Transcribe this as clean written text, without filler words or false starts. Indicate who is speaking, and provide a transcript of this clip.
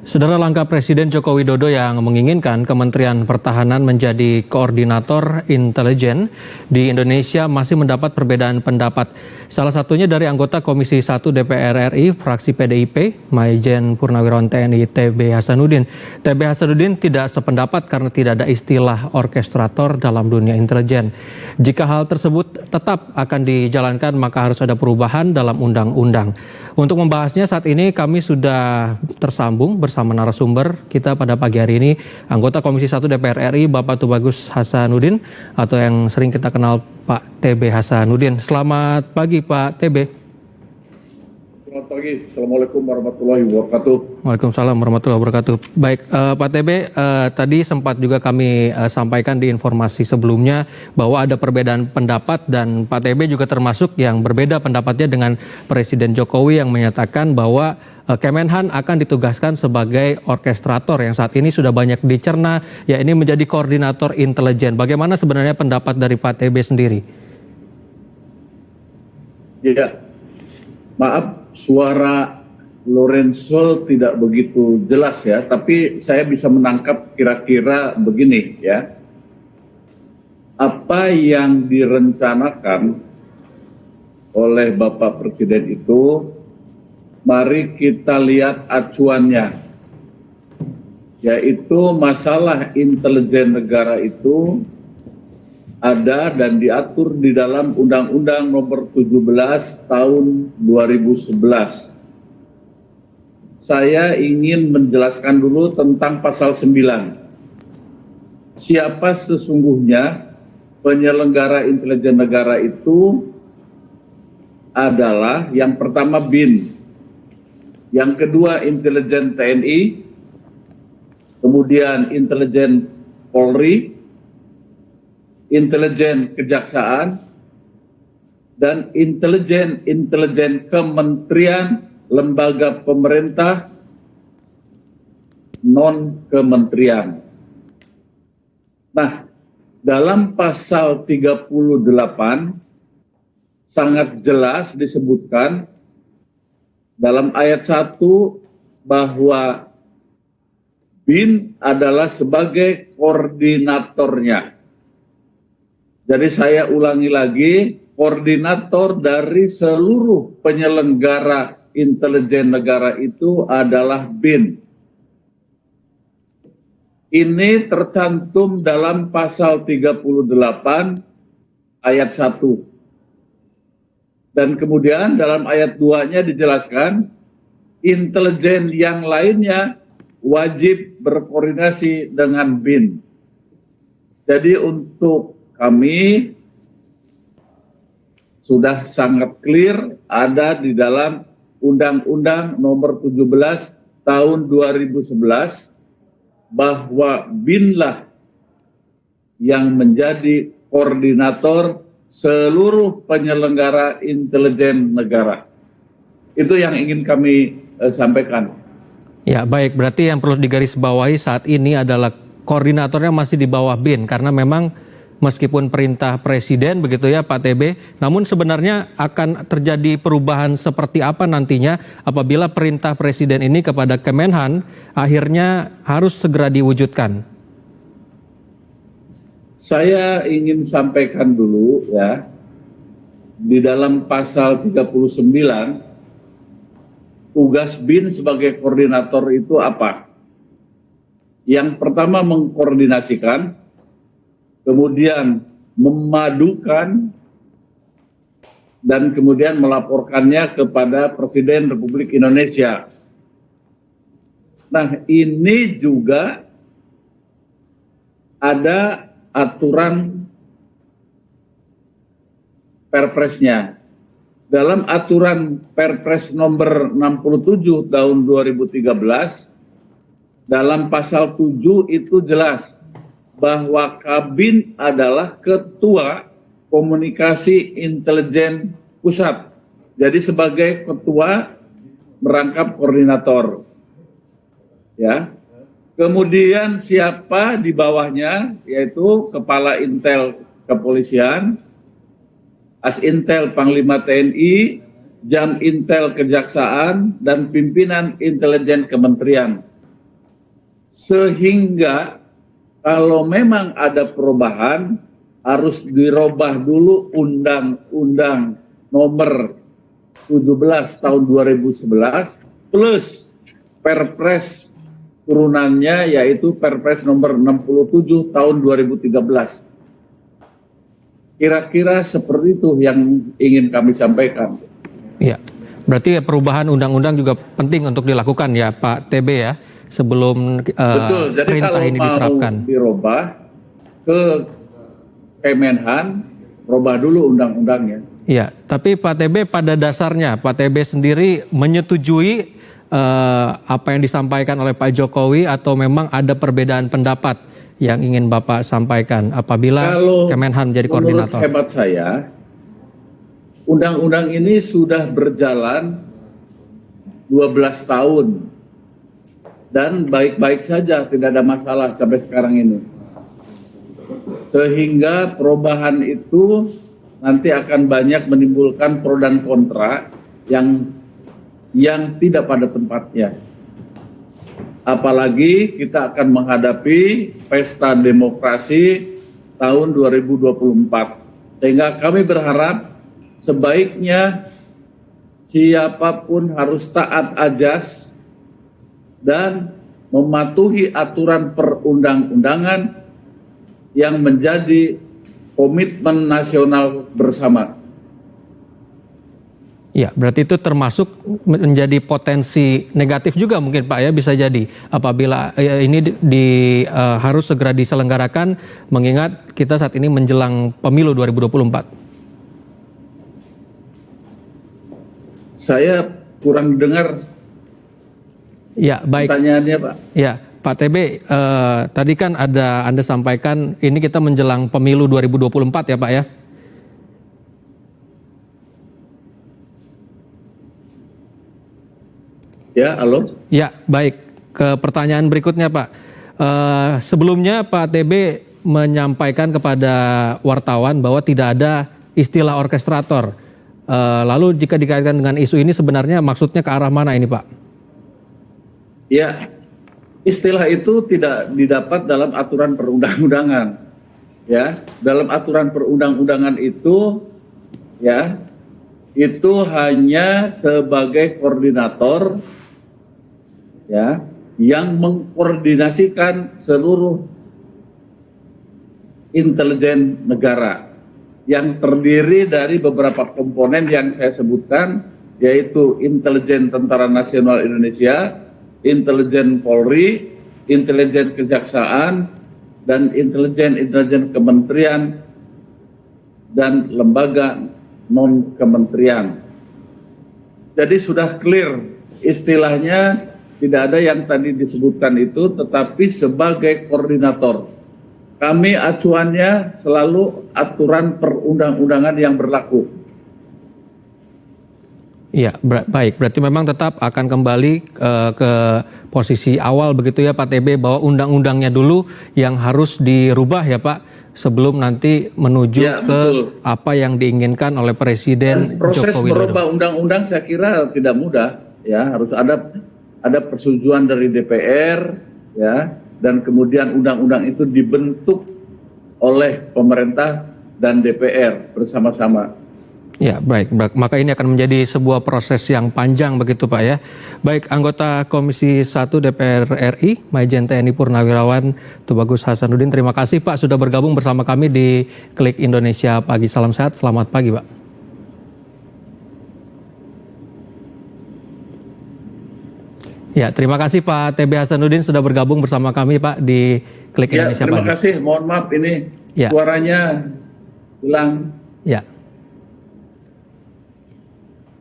Speaker 1: Saudara, langkah Presiden Joko Widodo yang menginginkan Kementerian Pertahanan menjadi koordinator intelijen di Indonesia masih mendapat perbedaan pendapat. Salah satunya dari anggota Komisi 1 DPR RI, fraksi PDIP, Maijen Purnawirawan TNI TB Hasanuddin. TB Hasanuddin tidak sependapat karena tidak ada istilah orkestrator dalam dunia intelijen. Jika hal tersebut tetap akan dijalankan, maka harus ada perubahan dalam undang-undang. Untuk membahasnya saat ini kami sudah tersambung bersama narasumber kita pada pagi hari ini, anggota Komisi 1 DPR RI Bapak Tubagus Hasanuddin atau yang sering kita kenal Pak TB Hasanuddin. Selamat pagi Pak TB.
Speaker 2: Selamat pagi, Assalamualaikum warahmatullahi wabarakatuh.
Speaker 1: Waalaikumsalam warahmatullahi wabarakatuh. Baik Pak TB, tadi sempat juga kami sampaikan di informasi sebelumnya bahwa ada perbedaan pendapat dan Pak TB juga termasuk yang berbeda pendapatnya dengan Presiden Jokowi yang menyatakan bahwa Kemenhan akan ditugaskan sebagai orkestrator yang saat ini sudah banyak dicerna, ya ini menjadi koordinator intelijen. Bagaimana sebenarnya pendapat dari Pak TB sendiri?
Speaker 2: Ya, maaf suara Lorenzo tidak begitu jelas ya, tapi saya bisa menangkap kira-kira begini ya. Apa yang direncanakan oleh Bapak Presiden itu, mari kita lihat acuannya, yaitu masalah intelijen negara itu ada dan diatur di dalam Undang-Undang Nomor 17 Tahun 2011. Saya ingin menjelaskan dulu tentang pasal 9. Siapa sesungguhnya penyelenggara intelijen negara itu adalah yang pertama BIN, yang kedua intelijen TNI, kemudian intelijen Polri, intelijen kejaksaan, dan intelijen kementerian, lembaga pemerintah, non-kementerian. Nah, dalam pasal 38 sangat jelas disebutkan dalam ayat 1 bahwa BIN adalah sebagai koordinatornya. Jadi saya ulangi lagi, koordinator dari seluruh penyelenggara intelijen negara itu adalah BIN. Ini tercantum dalam pasal 38 ayat 1. Dan kemudian dalam ayat 2-nya dijelaskan, intelijen yang lainnya wajib berkoordinasi dengan BIN. Jadi untuk kami sudah sangat clear ada di dalam Undang-Undang Nomor 17 Tahun 2011 bahwa BIN lah yang menjadi koordinator seluruh penyelenggara intelijen negara. Itu yang ingin kami sampaikan.
Speaker 1: Ya baik, berarti yang perlu digarisbawahi saat ini adalah koordinatornya masih di bawah BIN karena memang meskipun perintah Presiden begitu ya Pak TB, namun sebenarnya akan terjadi perubahan seperti apa nantinya apabila perintah Presiden ini kepada Kemenhan akhirnya harus segera diwujudkan?
Speaker 2: Saya ingin sampaikan dulu ya, di dalam pasal 39, tugas BIN sebagai koordinator itu apa? Yang pertama mengkoordinasikan, kemudian memadukan, dan kemudian melaporkannya kepada Presiden Republik Indonesia. Nah, ini juga ada aturan Perpresnya. Dalam aturan Perpres nomor 67 tahun 2013, dalam pasal 7 itu jelas bahwa Kabin adalah Ketua Komunikasi Intelijen Pusat. Jadi sebagai ketua merangkap koordinator. Ya. Kemudian siapa di bawahnya, yaitu Kepala Intel Kepolisian, Asintel Panglima TNI, Jam Intel Kejaksaan, dan pimpinan intelijen kementerian. Sehingga kalau memang ada perubahan, harus dirubah dulu Undang-Undang Nomor 17 tahun 2011 plus Perpres turunannya, yaitu Perpres Nomor 67 tahun 2013. Kira-kira seperti itu yang ingin kami sampaikan.
Speaker 1: Iya, berarti perubahan undang-undang juga penting untuk dilakukan ya Pak TB ya, sebelum
Speaker 2: Betul, jadi
Speaker 1: perintah
Speaker 2: kalau
Speaker 1: ini
Speaker 2: mau
Speaker 1: diterapkan.
Speaker 2: dirubah ke Kemenhan, rubah dulu undang-undangnya.
Speaker 1: Iya, tapi Pak TB pada dasarnya Pak TB sendiri menyetujui apa yang disampaikan oleh Pak Jokowi atau memang ada perbedaan pendapat yang ingin Bapak sampaikan apabila Kemenhan menjadi koordinator?
Speaker 2: Menurut hemat saya, undang-undang ini sudah berjalan 12 tahun dan baik-baik saja, tidak ada masalah sampai sekarang ini. Sehingga perubahan itu nanti akan banyak menimbulkan pro dan kontra yang tidak pada tempatnya. Apalagi kita akan menghadapi pesta demokrasi tahun 2024. Sehingga kami berharap sebaiknya siapapun harus taat ajas dan mematuhi aturan perundang-undangan yang menjadi komitmen nasional bersama.
Speaker 1: Ya, berarti itu termasuk menjadi potensi negatif juga mungkin Pak ya, bisa jadi apabila ini harus segera diselenggarakan mengingat kita saat ini menjelang pemilu 2024.
Speaker 2: Saya kurang dengar
Speaker 1: ya, baik.
Speaker 2: Pertanyaannya Pak.
Speaker 1: Ya, Pak TB, tadi kan Anda sampaikan ini kita menjelang pemilu 2024 ya Pak ya?
Speaker 2: Ya, halo?
Speaker 1: Ya, baik. Ke pertanyaan berikutnya Pak. Sebelumnya Pak TB menyampaikan kepada wartawan bahwa tidak ada istilah orkestrator. Lalu jika dikaitkan dengan isu ini sebenarnya maksudnya ke arah mana ini Pak?
Speaker 2: Ya, istilah itu tidak didapat dalam aturan perundang-undangan. Ya, dalam aturan perundang-undangan itu ya, itu hanya sebagai koordinator ya, yang mengkoordinasikan seluruh intelijen negara yang terdiri dari beberapa komponen yang saya sebutkan, yaitu intelijen Tentara Nasional Indonesia, intelijen Polri, intelijen Kejaksaan, dan intelijen kementerian dan lembaga non-kementerian. Jadi sudah clear istilahnya, tidak ada yang tadi disebutkan itu, tetapi sebagai koordinator. Kami acuannya selalu aturan perundang-undangan yang berlaku.
Speaker 1: Iya, baik. Berarti memang tetap akan kembali ke posisi awal begitu ya Pak TB, bahwa undang-undangnya dulu yang harus dirubah ya Pak, sebelum nanti menuju
Speaker 2: ya,
Speaker 1: ke
Speaker 2: betul.
Speaker 1: Apa yang diinginkan oleh Presiden Joko Widodo.
Speaker 2: Proses merubah undang-undang saya kira tidak mudah ya, harus ada persetujuan dari DPR ya, dan kemudian undang-undang itu dibentuk oleh pemerintah dan DPR bersama-sama.
Speaker 1: Ya, baik. Maka ini akan menjadi sebuah proses yang panjang begitu Pak ya. Baik, anggota Komisi 1 DPR RI, Majen TNI Purnawirawan Tubagus Hasanuddin, terima kasih Pak sudah bergabung bersama kami di Klik Indonesia Pagi. Salam sehat, selamat pagi Pak. Ya, terima kasih Pak TB Hasanuddin sudah bergabung bersama kami Pak di Klik Indonesia Pagi.
Speaker 2: Terima kasih, mohon maaf ini suaranya hilang.
Speaker 1: Ya.